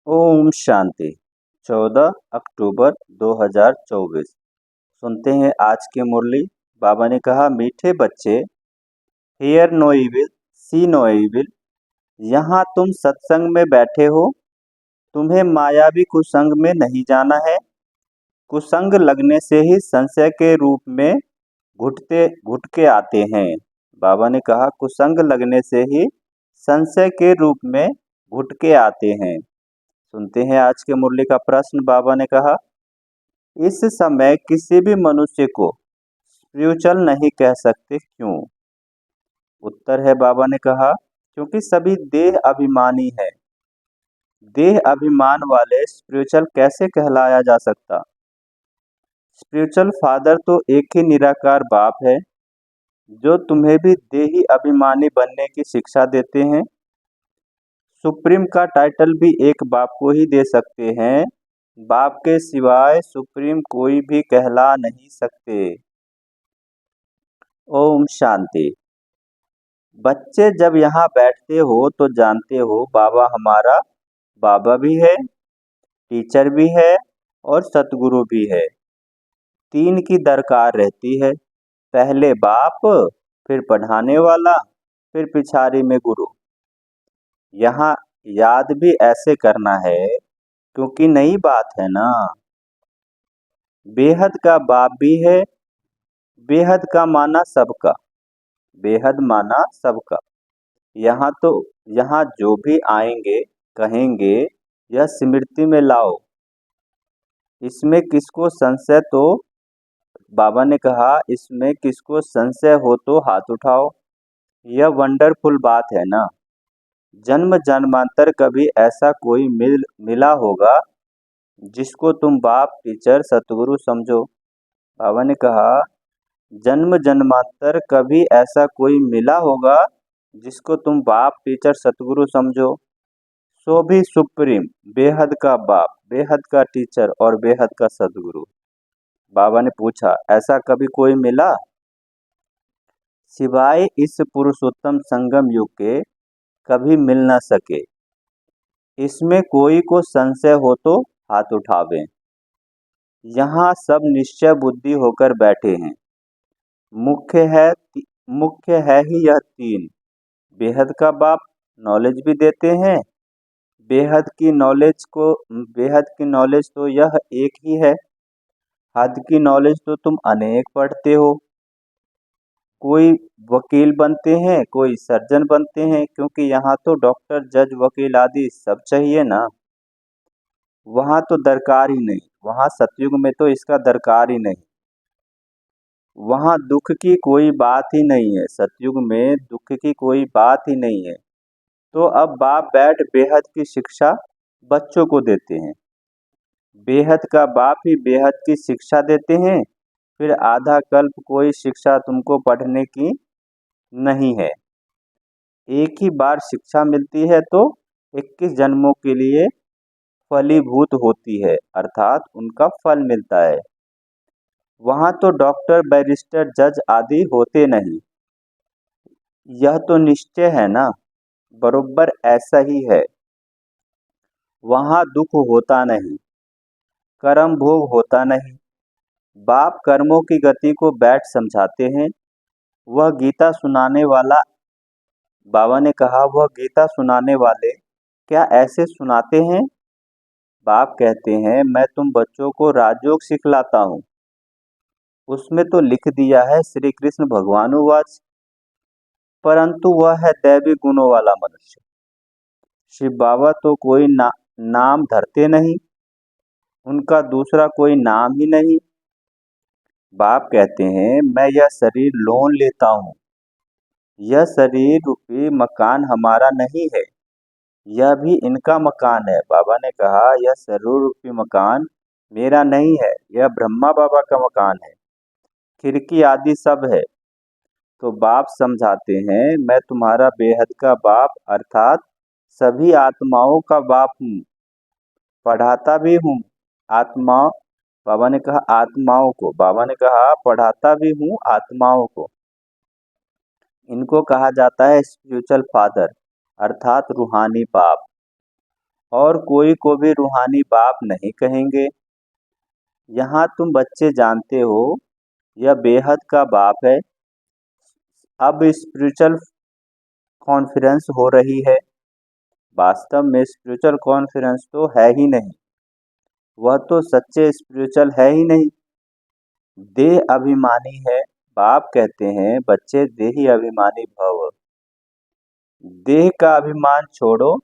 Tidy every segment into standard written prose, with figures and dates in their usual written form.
ओम शांति। 14 अक्टूबर 2024। सुनते हैं आज की मुरली। बाबा ने कहा, मीठे बच्चे, hear no evil, see no evil. यहाँ तुम सत्संग में बैठे हो, तुम्हें मायावी कुसंग में नहीं जाना है। कुसंग लगने से ही संशय के रूप में घुट के आते हैं। बाबा ने कहा, कुसंग लगने से ही संशय के रूप में घुट के आते हैं। सुनते हैं आज के मुरली का प्रश्न। बाबा ने कहा, इस समय किसी भी मनुष्य को स्पिरिचुअल नहीं कह सकते, क्यों? उत्तर है, बाबा ने कहा, क्योंकि सभी देह अभिमानी है। देह अभिमान वाले स्पिरिचुअल कैसे कहलाया जा सकता? स्पिरिचुअल फादर तो एक ही निराकार बाप है, जो तुम्हें भी देही अभिमानी बनने की शिक्षा देते हैं। सुप्रीम का टाइटल भी एक बाप को ही दे सकते हैं। बाप के सिवाय सुप्रीम कोई भी कहला नहीं सकते। ओम शांति। बच्चे जब यहाँ बैठते हो तो जानते हो बाबा हमारा बाबा भी है, टीचर भी है और सतगुरु भी है। तीन की दरकार रहती है, पहले बाप, फिर पढ़ाने वाला, फिर पिछाड़ी में गुरु। यहाँ याद भी ऐसे करना है क्योंकि नई बात है ना। बेहद का बाप भी है, बेहद का माना सबका, बेहद माना सबका। यहाँ जो भी आएंगे कहेंगे यह स्मृति में लाओ। इसमें किसको संशय, तो बाबा ने कहा इसमें किसको संशय हो तो हाथ उठाओ। यह वंडरफुल बात है ना। जन्म जन्मांतर कभी ऐसा कोई मिला होगा जिसको तुम बाप, टीचर, सतगुरु समझो। बाबा ने कहा, जन्म जन्मांतर कभी ऐसा कोई मिला होगा जिसको तुम बाप, टीचर, सतगुरु समझो। सो भी सुप्रीम, बेहद का बाप, बेहद का टीचर और बेहद का सतगुरु। बाबा ने पूछा, ऐसा कभी कोई मिला? सिवाय इस पुरुषोत्तम संगम युग के कभी मिल न सके। इसमें कोई को संशय हो तो हाथ उठावे। यहाँ सब निश्चय बुद्धि होकर बैठे हैं। मुख्य है ही यह तीन। बेहद का बाप नॉलेज भी देते हैं। बेहद की नॉलेज तो यह एक ही है। हद की नॉलेज तो तुम अनेक पढ़ते हो। कोई वकील बनते हैं, कोई सर्जन बनते हैं, क्योंकि यहाँ तो डॉक्टर, जज, वकील आदि सब चाहिए ना। वहाँ तो दरकार ही नहीं, वहाँ सतयुग में तो इसका दरकार ही नहीं। वहाँ दुख की कोई बात ही नहीं है, सतयुग में दुख की कोई बात ही नहीं है। तो अब बाप बैठ बेहद की शिक्षा बच्चों को देते हैं। बेहद का बाप ही बेहद की शिक्षा देते हैं। फिर आधा कल्प कोई शिक्षा तुमको पढ़ने की नहीं है। एक ही बार शिक्षा मिलती है तो 21 जन्मों के लिए फलीभूत होती है, अर्थात उनका फल मिलता है। वहाँ तो डॉक्टर, बैरिस्टर, जज आदि होते नहीं। यह तो निश्चय है ना, बरोबर ऐसा ही है। वहाँ दुख होता नहीं, कर्म भोग होता नहीं। बाप कर्मों की गति को बैठ समझाते हैं। वह गीता सुनाने वाला, बाबा ने कहा, वह गीता सुनाने वाले क्या ऐसे सुनाते हैं? बाप कहते हैं, मैं तुम बच्चों को राजयोग सिखलाता हूँ। उसमें तो लिख दिया है श्री कृष्ण भगवानुवाच, परंतु वह है दैवी गुणों वाला मनुष्य। शिव बाबा तो कोई नाम धरते नहीं, उनका दूसरा कोई नाम ही नहीं। बाप कहते हैं, मैं यह शरीर लोन लेता हूँ। यह शरीर रूपी मकान हमारा नहीं है, यह भी इनका मकान है। बाबा ने कहा, यह शरीर रूपी मकान मेरा नहीं है, यह ब्रह्मा बाबा का मकान है। खिड़की आदि सब है। तो बाप समझाते हैं, मैं तुम्हारा बेहद का बाप अर्थात सभी आत्माओं का बाप हूँ, पढ़ाता भी हूँ। आत्मा बाबा ने कहा आत्माओं को, बाबा ने कहा पढ़ाता भी हूँ आत्माओं को। इनको कहा जाता है स्पिरिचुअल फादर अर्थात रूहानी बाप। और कोई को भी रूहानी बाप नहीं कहेंगे। यहाँ तुम बच्चे जानते हो यह बेहद का बाप है। अब स्पिरिचुअल कॉन्फ्रेंस हो रही है। वास्तव में स्पिरिचुअल कॉन्फ्रेंस तो है ही नहीं, वह तो सच्चे स्पिरिचुअल है ही नहीं, देह अभिमानी है। बाप कहते हैं बच्चे देही अभिमानी भव, देह का अभिमान छोड़ो।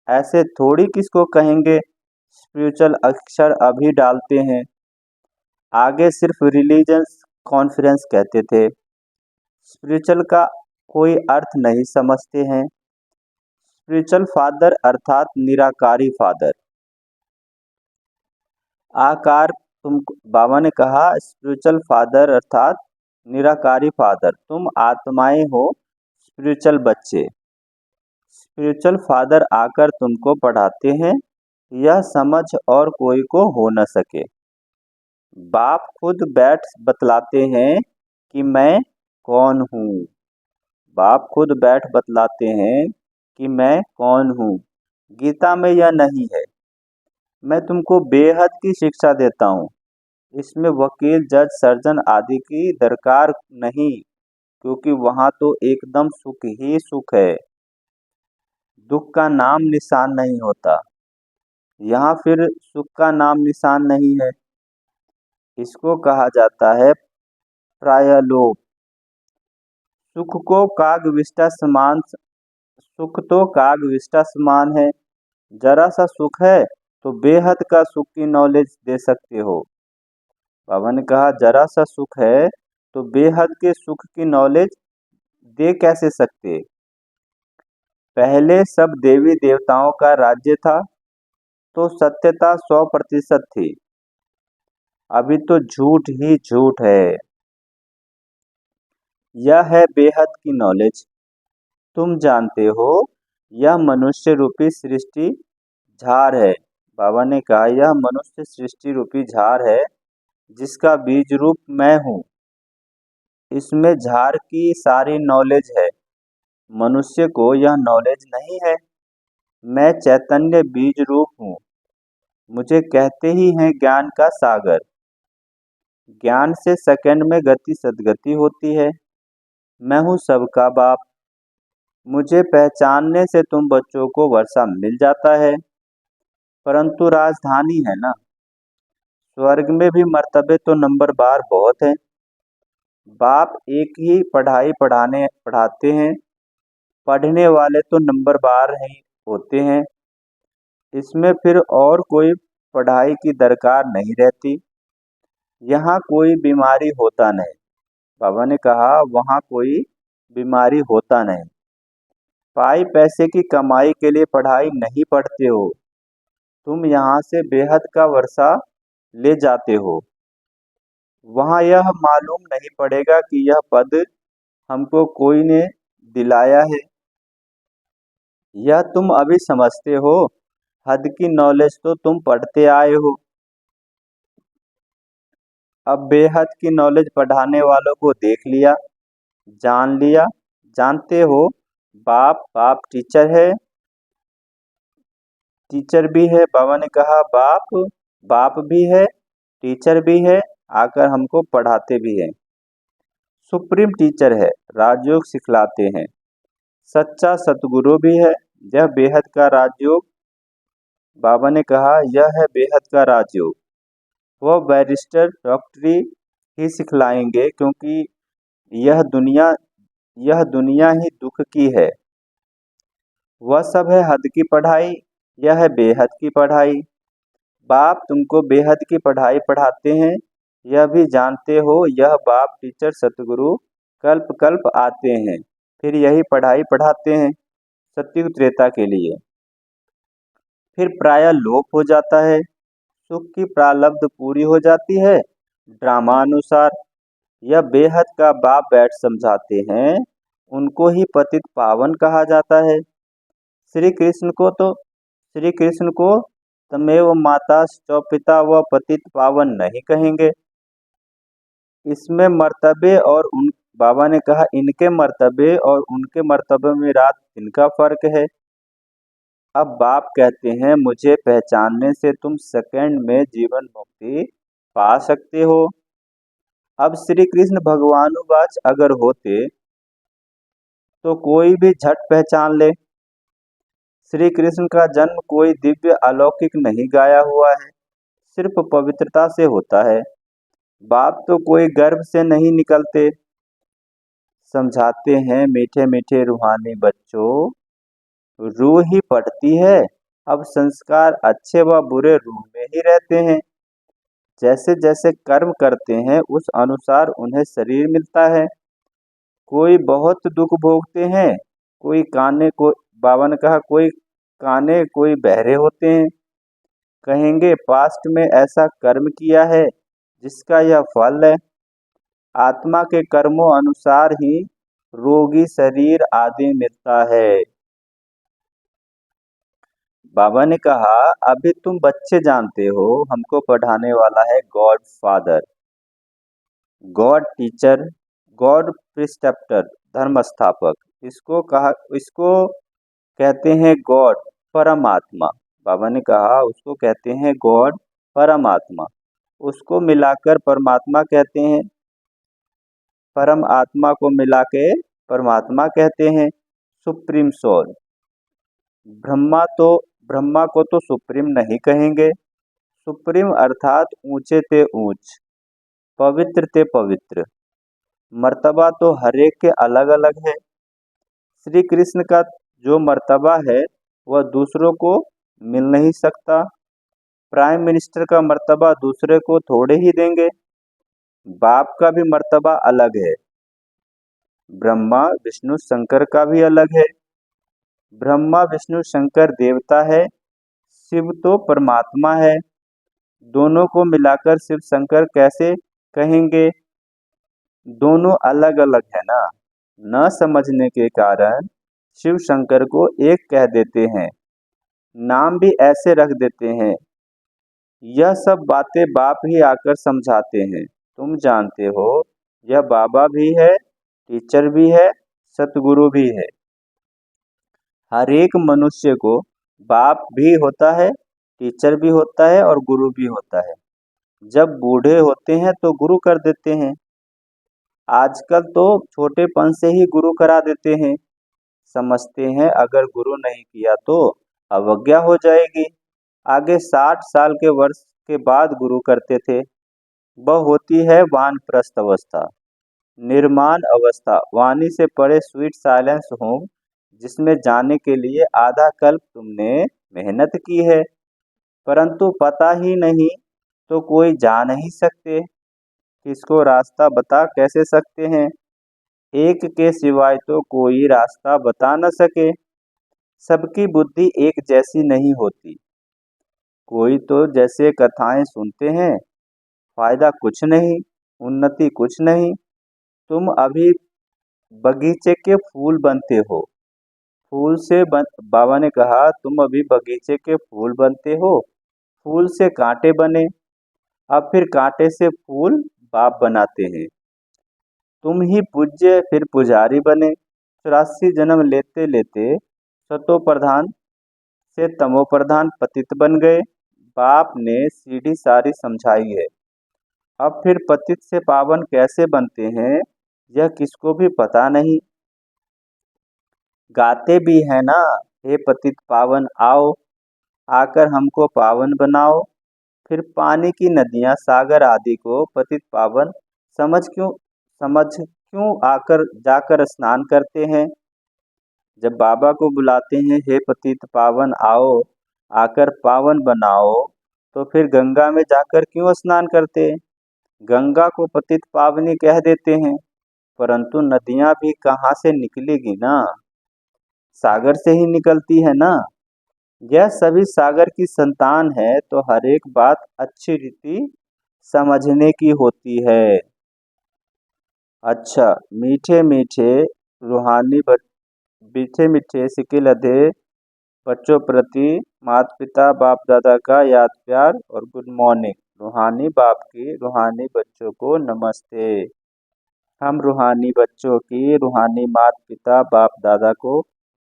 ऐसे थोड़ी किसको कहेंगे स्पिरिचुअल अक्षर अभी डालते हैं। आगे सिर्फ रिलीजियस कॉन्फ्रेंस कहते थे, स्पिरिचुअल का कोई अर्थ नहीं समझते हैं। स्पिरिचुअल फादर अर्थात निराकारी फादर। आकार तुम, बाबा ने कहा स्पिरिचुअल फादर अर्थात निराकारी फादर, तुम आत्माएं हो स्पिरिचुअल बच्चे। स्पिरिचुअल फादर आकर तुमको पढ़ाते हैं, यह समझ और कोई को हो न सके। बाप खुद बैठ बतलाते हैं कि मैं कौन हूँ। बाप खुद बैठ बतलाते हैं कि मैं कौन हूँ। गीता में यह नहीं है। मैं तुमको बेहद की शिक्षा देता हूँ, इसमें वकील जज सर्जन आदि की दरकार नहीं, क्योंकि वहाँ तो एकदम सुख ही सुख है, दुख का नाम निशान नहीं होता। यहाँ फिर सुख का नाम निशान नहीं है। इसको कहा जाता है प्रायलोक। सुख को कागविष्टा समान, सुख तो कागविष्टा समान है। जरा सा सुख है तो बेहद का सुख की नॉलेज दे सकते हो। बाबा ने कहा जरा सा सुख है तो बेहद के सुख की नॉलेज दे कैसे सकते। पहले सब देवी देवताओं का राज्य था तो सत्यता 100% थी, अभी तो झूठ ही झूठ है। यह है बेहद की नॉलेज। तुम जानते हो यह मनुष्य रूपी सृष्टि झार है। बाबा ने कहा यह मनुष्य सृष्टि रूपी झार है, जिसका बीज रूप मैं हूँ। इसमें झार की सारी नॉलेज है, मनुष्य को यह नॉलेज नहीं है। मैं चैतन्य बीज रूप हूँ। मुझे कहते ही हैं ज्ञान का सागर। ज्ञान से सेकंड में गति सदगति होती है। मैं हूँ सबका बाप। मुझे पहचानने से तुम बच्चों को वर्षा मिल जाता है, परंतु राजधानी है ना, स्वर्ग में भी मर्तबे तो नंबर बार बहुत है। बाप एक ही पढ़ाई पढ़ाते हैं, पढ़ने वाले तो नंबर बार ही होते हैं। इसमें फिर और कोई पढ़ाई की दरकार नहीं रहती। यहाँ कोई बीमारी होता नहीं। बाबा ने कहा वहाँ कोई बीमारी होता नहीं। पाई पैसे की कमाई के लिए पढ़ाई नहीं पढ़ते हो, तुम यहाँ से बेहद का वर्षा ले जाते हो। वहाँ यह मालूम नहीं पड़ेगा कि यह पद हमको कोई ने दिलाया है। यह तुम अभी समझते हो, हद की नॉलेज तो तुम पढ़ते आए हो। अब बेहद की नॉलेज पढ़ाने वालों को देख लिया, जान लिया। जानते हो बाप बाप टीचर है, टीचर भी है। बाबा ने कहा बाप बाप भी है, टीचर भी है, आकर हमको पढ़ाते भी है। सुप्रीम टीचर है, राजयोग सिखलाते हैं। सच्चा सतगुरु भी है। यह बेहद का राजयोग, बाबा ने कहा यह है बेहद का राजयोग। वह बैरिस्टर डॉक्टरी ही सिखलाएंगे, क्योंकि यह दुनिया यह दुनिया ही दुख की है। वह सब है हद की पढ़ाई, यह है बेहद की पढ़ाई। बाप तुमको बेहद की पढ़ाई पढ़ाते हैं, यह भी जानते हो। यह बाप टीचर सतगुरु कल्प कल्प आते हैं, फिर यही पढ़ाई पढ़ाते हैं सत्युग त्रेता के लिए। फिर प्रायः लोप हो जाता है, सुख की प्रालब्ध पूरी हो जाती है ड्रामा अनुसार। यह बेहद का बाप बैठ समझाते हैं, उनको ही पतित पावन कहा जाता है। श्री कृष्ण को तमेव माता च पिता व पतित पावन नहीं कहेंगे। इसमें मर्तबे और उन, बाबा ने कहा इनके मर्तबे और उनके मर्तबे में रात दिन का फर्क है। अब बाप कहते हैं मुझे पहचानने से तुम सेकंड में जीवन मुक्ति पा सकते हो। अब श्री कृष्ण भगवानुवाच अगर होते तो कोई भी झट पहचान ले। श्री कृष्ण का जन्म कोई दिव्य अलौकिक नहीं गाया हुआ है, सिर्फ पवित्रता से होता है। बाप तो कोई गर्भ से नहीं निकलते। समझाते हैं मीठे मीठे रूहानी बच्चों, रूह ही पढ़ती है। अब संस्कार अच्छे व बुरे रूह में ही रहते हैं। जैसे जैसे कर्म करते हैं उस अनुसार उन्हें शरीर मिलता है। कोई बहुत दुख भोगते हैं, कोई काने को बाबा ने कहा कोई काने कोई बहरे होते हैं। कहेंगे पास्ट में ऐसा कर्म किया है जिसका यह फल है। आत्मा के कर्मों अनुसार ही रोगी शरीर आदि मिलता है। बाबा ने कहा अभी तुम बच्चे जानते हो, हमको पढ़ाने वाला है god father, god teacher, god preceptor, धर्म स्थापक। इसको कहते हैं गॉड परमात्मा। बाबा ने कहा उसको कहते हैं गॉड परमात्मा। उसको मिलाकर परमात्मा कहते हैं। परम आत्मा को मिला के परमात्मा कहते हैं। Supreme soul. ब्रह्मा को तो सुप्रीम नहीं कहेंगे। सुप्रीम अर्थात ऊंचे ते ऊंच, पवित्र ते पवित्र। मर्तबा तो हर एक के अलग अलग है। श्री कृष्ण का जो मर्तबा है वह दूसरों को मिल नहीं सकता। प्राइम मिनिस्टर का मर्तबा दूसरे को थोड़े ही देंगे। बाप का भी मर्तबा अलग है। ब्रह्मा विष्णु शंकर का भी अलग है। ब्रह्मा विष्णु शंकर देवता है, शिव तो परमात्मा है। दोनों को मिलाकर शिव शंकर कैसे कहेंगे? दोनों अलग अलग है ना। न समझने के कारण शिव शंकर को एक कह देते हैं, नाम भी ऐसे रख देते हैं। यह सब बातें बाप ही आकर समझाते हैं। तुम जानते हो यह बाबा भी है, टीचर भी है, सतगुरु भी है। हर एक मनुष्य को बाप भी होता है, टीचर भी होता है और गुरु भी होता है। जब बूढ़े होते हैं तो गुरु कर देते हैं। आजकल तो छोटेपन से ही गुरु करा देते हैं। समझते हैं अगर गुरु नहीं किया तो अवज्ञा हो जाएगी। आगे 60 साल के वर्ष के बाद गुरु करते थे। वह होती है वानप्रस्थ अवस्था, निर्माण अवस्था। वाणी से परे स्वीट साइलेंस होम, जिसमें जाने के लिए आधा कल्प तुमने मेहनत की है, परंतु पता ही नहीं तो कोई जा नहीं सकते। किसको रास्ता बता कैसे सकते हैं? एक के सिवाय तो कोई रास्ता बता न सके। सबकी बुद्धि एक जैसी नहीं होती। कोई तो जैसे कथाएं सुनते हैं, फायदा कुछ नहीं, उन्नति कुछ नहीं। तुम अभी बगीचे के फूल बनते हो। बाबा ने कहा तुम अभी बगीचे के फूल बनते हो, फूल से कांटे बने, अब फिर कांटे से फूल बाप बनाते हैं। तुम ही पूज्य फिर पुजारी बने। 84 जन्म लेते लेते सतो प्रधान से तमो प्रधान पतित बन गए। बाप ने सीढ़ी सारी समझाई है। अब फिर पतित से पावन कैसे बनते हैं यह किसको भी पता नहीं। गाते भी है ना, हे पतित पावन आओ, आकर हमको पावन बनाओ। फिर पानी की नदियां सागर आदि को पतित पावन समझ क्यों आकर जाकर स्नान करते हैं। जब बाबा को बुलाते हैं हे पतित पावन आओ, आकर पावन बनाओ, तो फिर गंगा में जाकर क्यों स्नान करते? गंगा को पतित पावनी कह देते हैं, परंतु नदियां भी कहाँ से निकलेगी ना, सागर से ही निकलती है ना। यह सभी सागर की संतान है, तो हर एक बात अच्छी रीति समझने की होती है। अच्छा, मीठे मीठे रूहानी मीठे मीठे सिके लधे बच्चों प्रति माता पिता बाप दादा का याद प्यार और गुड मॉर्निंग। रूहानी बाप की रूहानी बच्चों को नमस्ते। हम रूहानी बच्चों की रूहानी माता पिता बाप दादा को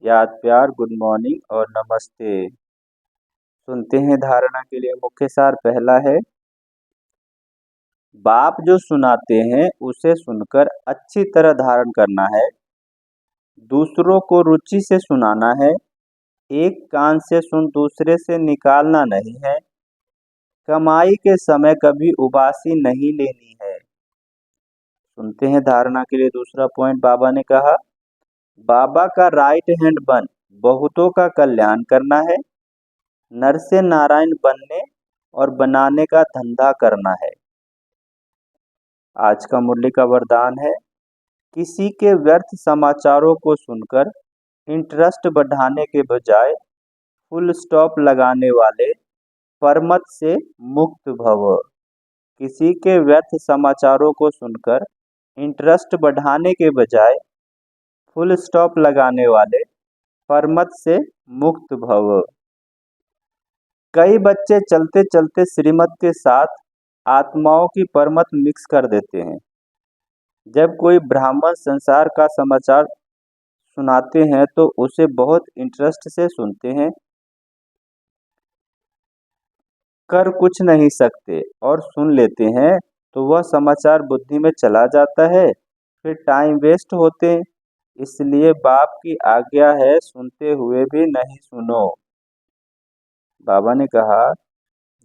याद प्यार, गुड मॉर्निंग और नमस्ते। सुनते हैं धारणा के लिए मुख्य सार। पहला है, बाप जो सुनाते हैं उसे सुनकर अच्छी तरह धारण करना है। दूसरों को रुचि से सुनाना है। एक कान से सुन दूसरे से निकालना नहीं है। कमाई के समय कभी उबासी नहीं लेनी है। सुनते हैं धारणा के लिए दूसरा पॉइंट। बाबा ने कहा, बाबा का राइट हैंड बन बहुतों का कल्याण करना है। नर से नारायण बनने और बनाने का धंधा करना है। आज का मुरली का वरदान है, किसी के व्यर्थ समाचारों को सुनकर इंटरेस्ट बढ़ाने के बजाय फुल स्टॉप लगाने वाले परमत से मुक्त भव। किसी के व्यर्थ समाचारों को सुनकर इंटरेस्ट बढ़ाने के बजाय फुल स्टॉप लगाने वाले परमत से मुक्त भव। कई बच्चे चलते चलते श्रीमत के साथ आत्माओं की परमत मिक्स कर देते हैं। जब कोई ब्राह्मण संसार का समाचार सुनाते हैं तो उसे बहुत इंटरेस्ट से सुनते हैं, कर कुछ नहीं सकते और सुन लेते हैं तो वह समाचार बुद्धि में चला जाता है, फिर टाइम वेस्ट होते हैं। इसलिए बाप की आज्ञा है, सुनते हुए भी नहीं सुनो। बाबा ने कहा,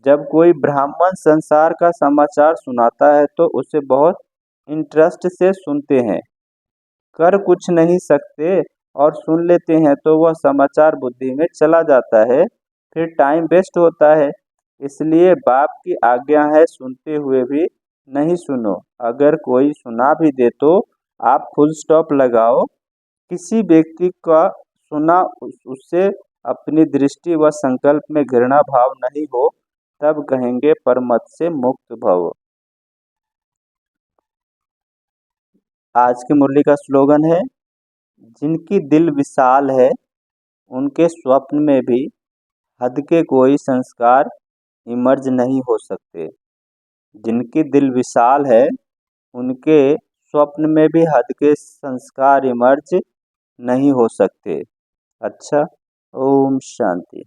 जब कोई ब्राह्मण संसार का समाचार सुनाता है तो उसे बहुत इंटरेस्ट से सुनते हैं, कर कुछ नहीं सकते और सुन लेते हैं तो वह समाचार बुद्धि में चला जाता है, फिर टाइम वेस्ट होता है। इसलिए बाप की आज्ञा है, सुनते हुए भी नहीं सुनो। अगर कोई सुना भी दे तो आप फुल स्टॉप लगाओ। किसी व्यक्ति का सुना उससे अपनी दृष्टि व संकल्प में घृणा भाव नहीं हो, तब कहेंगे परमत से मुक्त भव। आज की मुरली का स्लोगन है, जिनकी दिल विशाल है उनके स्वप्न में भी हद के कोई संस्कार इमर्ज नहीं हो सकते। जिनकी दिल विशाल है उनके स्वप्न में भी हद के संस्कार इमर्ज नहीं हो सकते। अच्छा, ओम शांति।